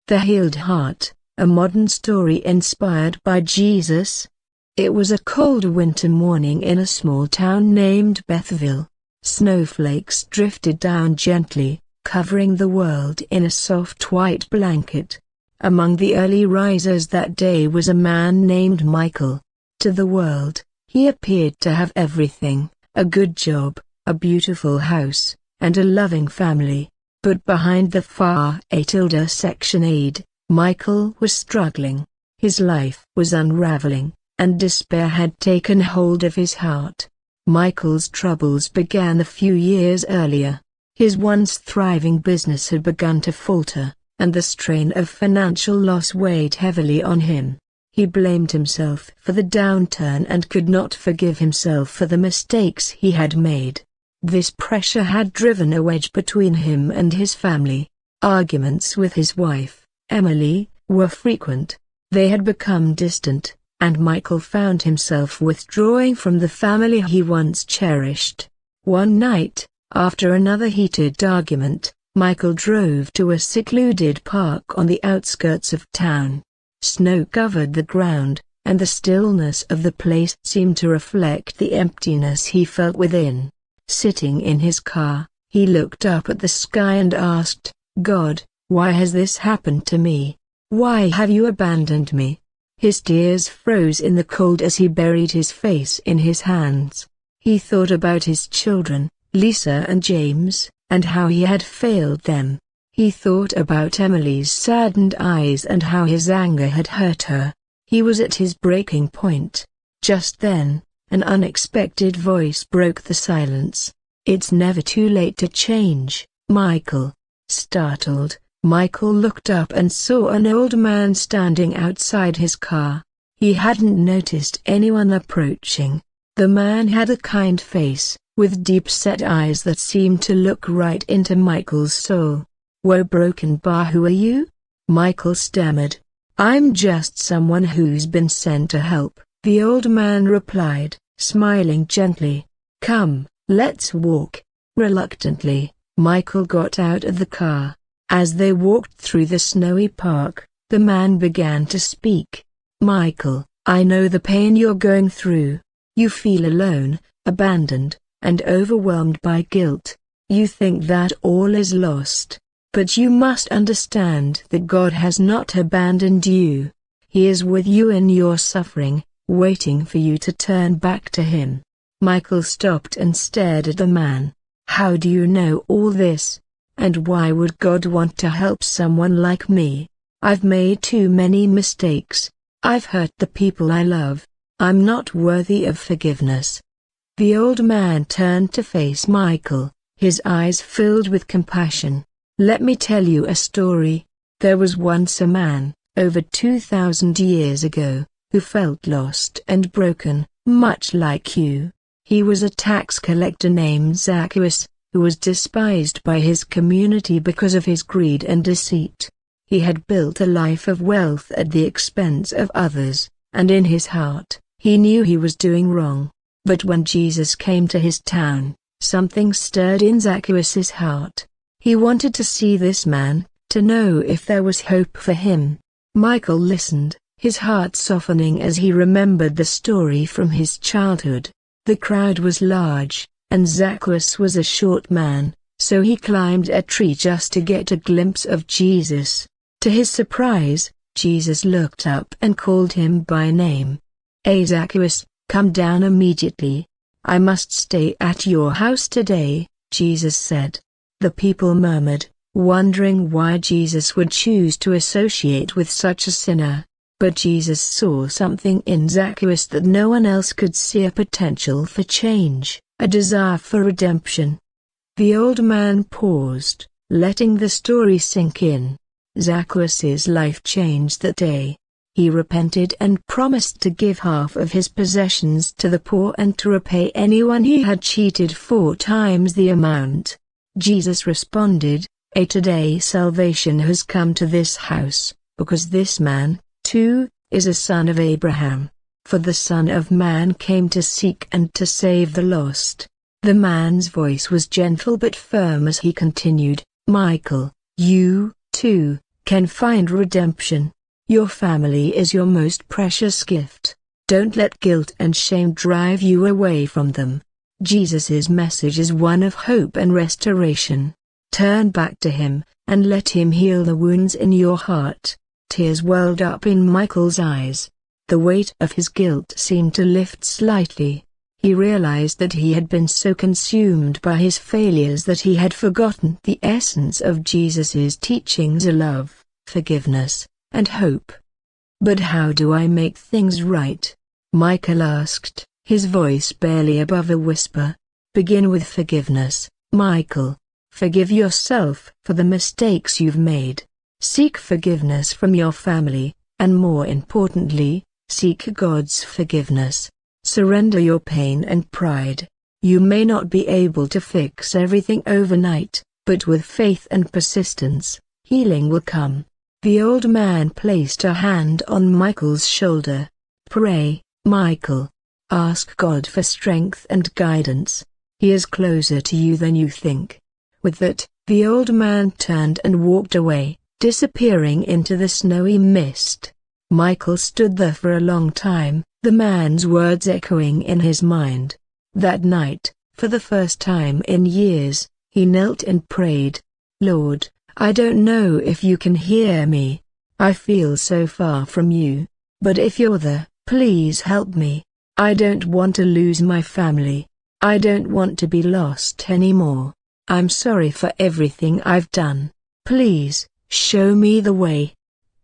The Healed Heart, a modern story inspired by Jesus. It was a cold winter morning in a small town named Bethville. Snowflakes drifted down gently, covering the world in a soft white blanket. Among the early risers that day was a man named Michael. To the world, he appeared to have everything: a good job, a beautiful house, and a loving family. But behind the far section aid, Michael was struggling. His life was unraveling, and despair had taken hold of his heart. Michael's troubles began a few years earlier. His once thriving business had begun to falter, and the strain of financial loss weighed heavily on him. He blamed himself for the downturn and could not forgive himself for the mistakes he had made. This pressure had driven a wedge between him and his family. Arguments with his wife, Emily, were frequent. They had become distant, and Michael found himself withdrawing from the family he once cherished. One night, after another heated argument, Michael drove to a secluded park on the outskirts of town. Snow covered the ground, and the stillness of the place seemed to reflect the emptiness he felt within. Sitting in his car, he looked up at the sky and asked, "God, why has this happened to me? Why have you abandoned me?" His tears froze in the cold as he buried his face in his hands. He thought about his children, Lisa and James, and how he had failed them. He thought about Emily's saddened eyes and how his anger had hurt her. He was at his breaking point. Just then, an unexpected voice broke the silence. "It's never too late to change, Michael." Startled, Michael looked up and saw an old man standing outside his car. He hadn't noticed anyone approaching. The man had a kind face, with deep-set eyes that seemed to look right into Michael's soul. "Whoa, broken bar, who are you?" Michael stammered. "I'm just someone who's been sent to help," the old man replied, smiling gently. "Come, let's walk." Reluctantly, Michael got out of the car. As they walked through the snowy park, the man began to speak. "Michael, I know the pain you're going through. You feel alone, abandoned, and overwhelmed by guilt. You think that all is lost. But you must understand that God has not abandoned you. He is with you in your suffering, waiting for you to turn back to Him." Michael stopped and stared at the man. "How do you know all this? And why would God want to help someone like me? I've made too many mistakes. I've hurt the people I love. I'm not worthy of forgiveness." The old man turned to face Michael, his eyes filled with compassion. "Let me tell you a story. There was once a man, over 2,000 years ago, who felt lost and broken, much like you. He was a tax collector named Zacchaeus, who was despised by his community because of his greed and deceit. He had built a life of wealth at the expense of others, and in his heart, he knew he was doing wrong. But when Jesus came to his town, something stirred in Zacchaeus' heart. He wanted to see this man, to know if there was hope for him. Michael listened, his heart softening as he remembered the story from his childhood. The crowd was large, and Zacchaeus was a short man, so he climbed a tree just to get a glimpse of Jesus. To his surprise, Jesus looked up and called him by name. "Hey Zacchaeus, come down immediately. I must stay at your house today," Jesus said. The people murmured, wondering why Jesus would choose to associate with such a sinner. But Jesus saw something in Zacchaeus that no one else could see: a potential for change, a desire for redemption. The old man paused, letting the story sink in. Zacchaeus' life changed that day. He repented and promised to give half of his possessions to the poor and to repay anyone he had cheated 4 times the amount. Jesus responded, "Today salvation has come to this house, because this man, too, is a son of Abraham. For the Son of Man came to seek and to save the lost." The man's voice was gentle but firm as he continued, "Michael, you, too, can find redemption. Your family is your most precious gift. Don't let guilt and shame drive you away from them. Jesus' message is one of hope and restoration. Turn back to him, and let him heal the wounds in your heart. Tears welled up in Michael's eyes. The weight of his guilt seemed to lift slightly. He realized that he had been so consumed by his failures that he had forgotten the essence of Jesus' teachings of love, forgiveness, and hope. "But how do I make things right?" Michael asked, his voice barely above a whisper. "Begin with forgiveness, Michael. Forgive yourself for the mistakes you've made. Seek forgiveness from your family, and more importantly, seek God's forgiveness. Surrender your pain and pride. You may not be able to fix everything overnight, but with faith and persistence, healing will come." The old man placed a hand on Michael's shoulder. "Pray, Michael. Ask God for strength and guidance. He is closer to you than you think." With that, the old man turned and walked away, disappearing into the snowy mist. Michael stood there for a long time, the man's words echoing in his mind. That night, for the first time in years, he knelt and prayed. "Lord, I don't know if you can hear me. I feel so far from you. But if you're there, please help me. I don't want to lose my family. I don't want to be lost anymore. I'm sorry for everything I've done. Please, show me the way."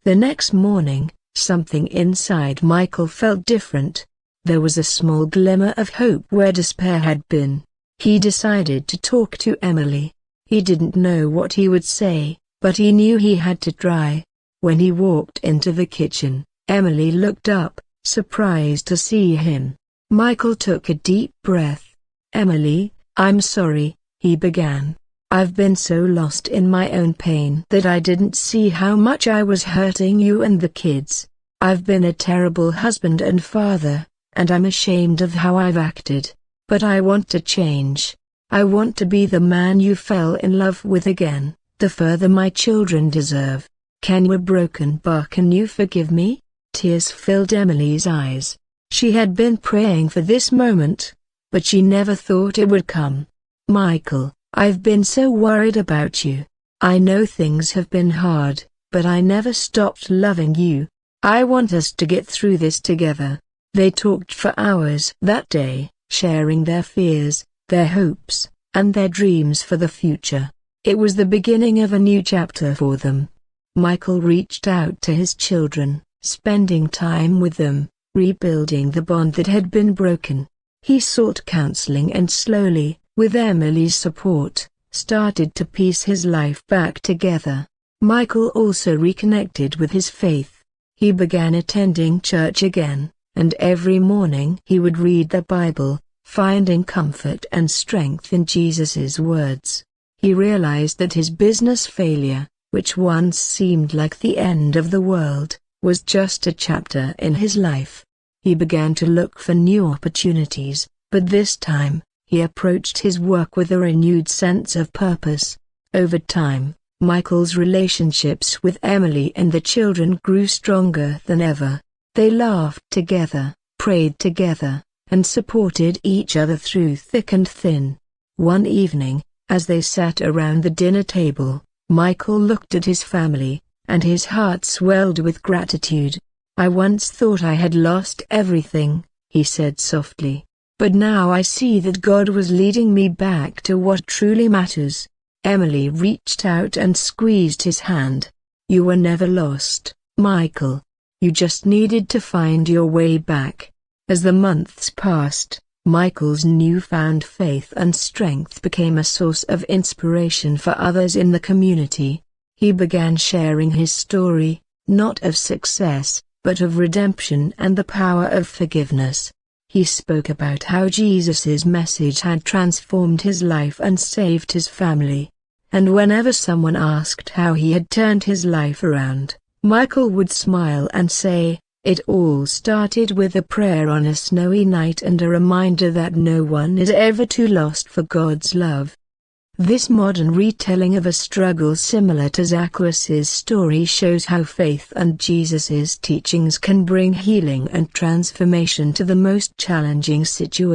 The next morning, something inside Michael felt different. There was a small glimmer of hope where despair had been. He decided to talk to Emily. He didn't know what he would say, but he knew he had to try. When he walked into the kitchen, Emily looked up, surprised to see him. Michael took a deep breath. "Emily, I'm sorry," he began. "I've been so lost in my own pain that I didn't see how much I was hurting you and the kids. I've been a terrible husband and father, and I'm ashamed of how I've acted. But I want to change. I want to be the man you fell in love with again, the father my children deserve. Can you broken bar, can you forgive me?" Tears filled Emily's eyes. She had been praying for this moment, but she never thought it would come. "Michael, I've been so worried about you. I know things have been hard, but I never stopped loving you. I want us to get through this together." They talked for hours that day, sharing their fears, their hopes, and their dreams for the future. It was the beginning of a new chapter for them. Michael reached out to his children, spending time with them, rebuilding the bond that had been broken. He sought counseling and slowly, with Emily's support, started to piece his life back together. Michael also reconnected with his faith. He began attending church again, and every morning he would read the Bible, finding comfort and strength in Jesus' words. He realized that his business failure, which once seemed like the end of the world, was just a chapter in his life. He began to look for new opportunities, but this time, he approached his work with a renewed sense of purpose. Over time, Michael's relationships with Emily and the children grew stronger than ever. They laughed together, prayed together, and supported each other through thick and thin. One evening, as they sat around the dinner table, Michael looked at his family, and his heart swelled with gratitude. "I once thought I had lost everything," he said softly. "But now I see that God was leading me back to what truly matters." Emily reached out and squeezed his hand. "You were never lost, Michael. You just needed to find your way back." As the months passed, Michael's newfound faith and strength became a source of inspiration for others in the community. He began sharing his story, not of success, but of redemption and the power of forgiveness. He spoke about how Jesus' message had transformed his life and saved his family. And whenever someone asked how he had turned his life around, Michael would smile and say, "It all started with a prayer on a snowy night and a reminder that no one is ever too lost for God's love." This modern retelling of a struggle similar to Zacchaeus' story shows how faith and Jesus' teachings can bring healing and transformation to the most challenging situations.